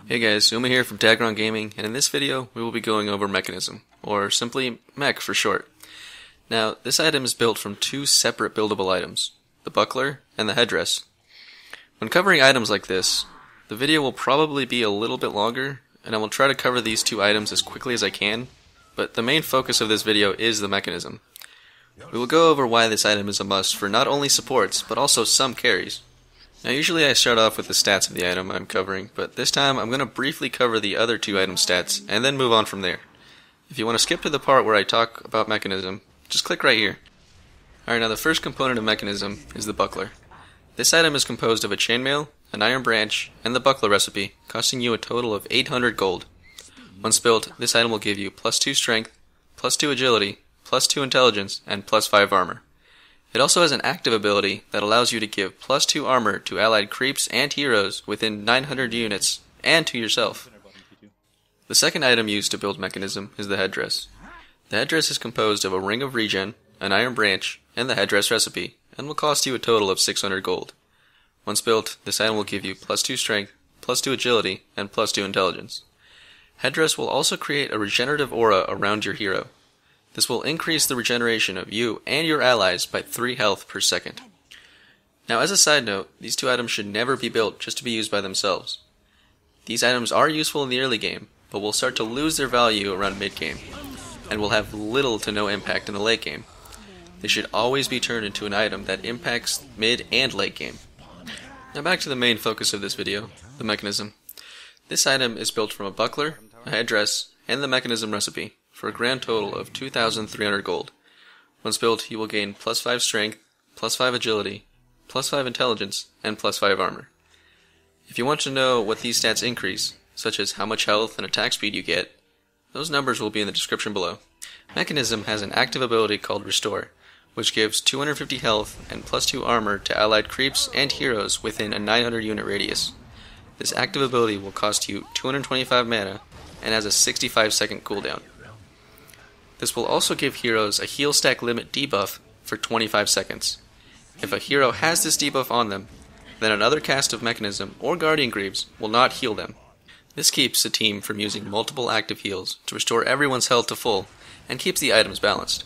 Hey guys, Uma here from DagronGaming, and in this video we will be going over Mekansm, or simply Mech for short. Now, this item is built from two separate buildable items, the buckler and the headdress. When covering items like this, the video will probably be a little bit longer, and I will try to cover these two items as quickly as I can, but the main focus of this video is the Mekansm. We will go over why this item is a must for not only supports, but also some carries. Now usually I start off with the stats of the item I'm covering, but this time I'm going to briefly cover the other two item stats, and then move on from there. If you want to skip to the part where I talk about Mekansm, just click right here. Alright, now the first component of Mekansm is the buckler. This item is composed of a chainmail, an iron branch, and the buckler recipe, costing you a total of 800 gold. Once built, this item will give you plus 2 strength, plus 2 agility, plus 2 intelligence, and plus 5 armor. It also has an active ability that allows you to give plus 2 armor to allied creeps and heroes within 900 units, and to yourself. The second item used to build Mekansm is the headdress. The headdress is composed of a ring of regen, an iron branch, and the headdress recipe, and will cost you a total of 600 gold. Once built, this item will give you plus 2 strength, plus 2 agility, and plus 2 intelligence. Headdress will also create a regenerative aura around your hero. This will increase the regeneration of you and your allies by 3 health per second. Now as a side note, these two items should never be built just to be used by themselves. These items are useful in the early game, but will start to lose their value around mid-game, and will have little to no impact in the late game. They should always be turned into an item that impacts mid and late game. Now back to the main focus of this video, the Mekansm. This item is built from a buckler, a headdress, and the Mekansm recipe, for a grand total of 2,300 gold. Once built, you will gain plus 5 strength, plus 5 agility, plus 5 intelligence, and plus 5 armor. If you want to know what these stats increase, such as how much health and attack speed you get, those numbers will be in the description below. Mekansm has an active ability called Restore, which gives 250 health and plus 2 armor to allied creeps and heroes within a 900 unit radius. This active ability will cost you 225 mana and has a 65 second cooldown. This will also give heroes a heal stack limit debuff for 25 seconds. If a hero has this debuff on them, then another cast of Mekansm or Guardian Greaves will not heal them. This keeps the team from using multiple active heals to restore everyone's health to full, and keeps the items balanced.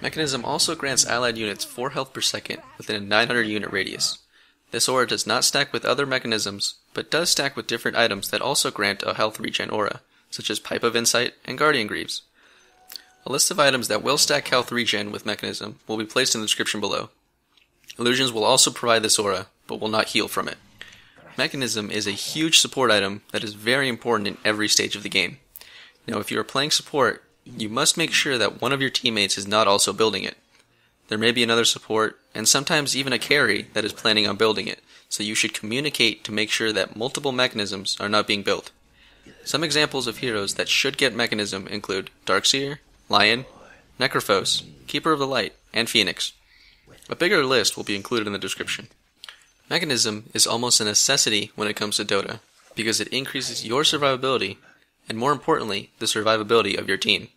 Mekansm also grants allied units 4 health per second within a 900 unit radius. This aura does not stack with other Mekansms, but does stack with different items that also grant a Health Regen aura, such as Pipe of Insight and Guardian Greaves. A list of items that will stack Health Regen with Mekansm will be placed in the description below. Illusions will also provide this aura, but will not heal from it. Mekansm is a huge support item that is very important in every stage of the game. Now if you are playing support, you must make sure that one of your teammates is not also building it. There may be another support, and sometimes even a carry that is planning on building it, so you should communicate to make sure that multiple Mekansms are not being built. Some examples of heroes that should get Mekansm include Seer, Lion, Necrophos, Keeper of the Light, and Phoenix. A bigger list will be included in the description. Mekansm is almost a necessity when it comes to Dota, because it increases your survivability, and more importantly, the survivability of your team.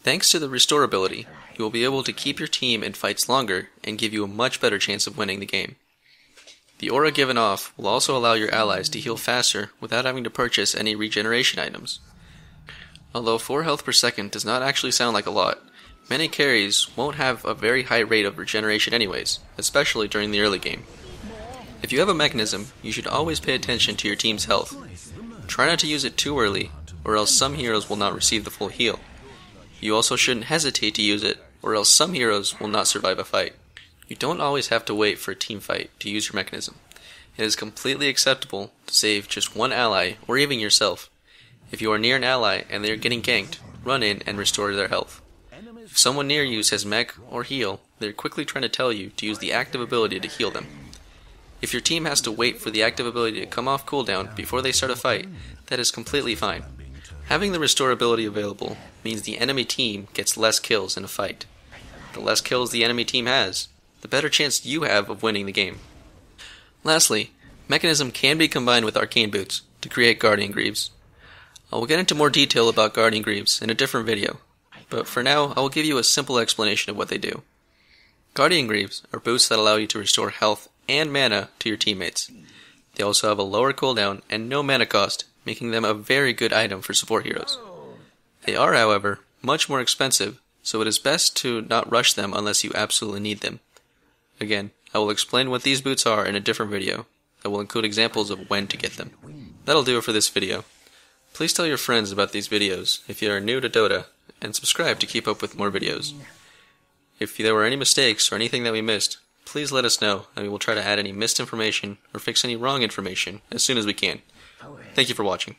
Thanks to the Restore ability, you will be able to keep your team in fights longer and give you a much better chance of winning the game. The aura given off will also allow your allies to heal faster without having to purchase any regeneration items. Although 4 health per second does not actually sound like a lot, many carries won't have a very high rate of regeneration anyways, especially during the early game. If you have a Mekansm, you should always pay attention to your team's health. Try not to use it too early, or else some heroes will not receive the full heal. You also shouldn't hesitate to use it, or else some heroes will not survive a fight. You don't always have to wait for a team fight to use your Mekansm. It is completely acceptable to save just one ally, or even yourself. If you are near an ally and they are getting ganked, run in and restore their health. If someone near you says mech or heal, they are quickly trying to tell you to use the active ability to heal them. If your team has to wait for the active ability to come off cooldown before they start a fight, that is completely fine. Having the restore ability available means the enemy team gets less kills in a fight. The less kills the enemy team has, the better chance you have of winning the game. Lastly, Mekansm can be combined with arcane boots to create Guardian Greaves. I will get into more detail about Guardian Greaves in a different video, but for now I will give you a simple explanation of what they do. Guardian Greaves are boots that allow you to restore health and mana to your teammates. They also have a lower cooldown and no mana cost, making them a very good item for support heroes. They are, however, much more expensive, so it is best to not rush them unless you absolutely need them. Again, I will explain what these boots are in a different video that will include examples of when to get them. That'll do it for this video. Please tell your friends about these videos if you are new to Dota, and subscribe to keep up with more videos. If there were any mistakes or anything that we missed, please let us know, and we will try to add any missed information or fix any wrong information as soon as we can. Thank you for watching.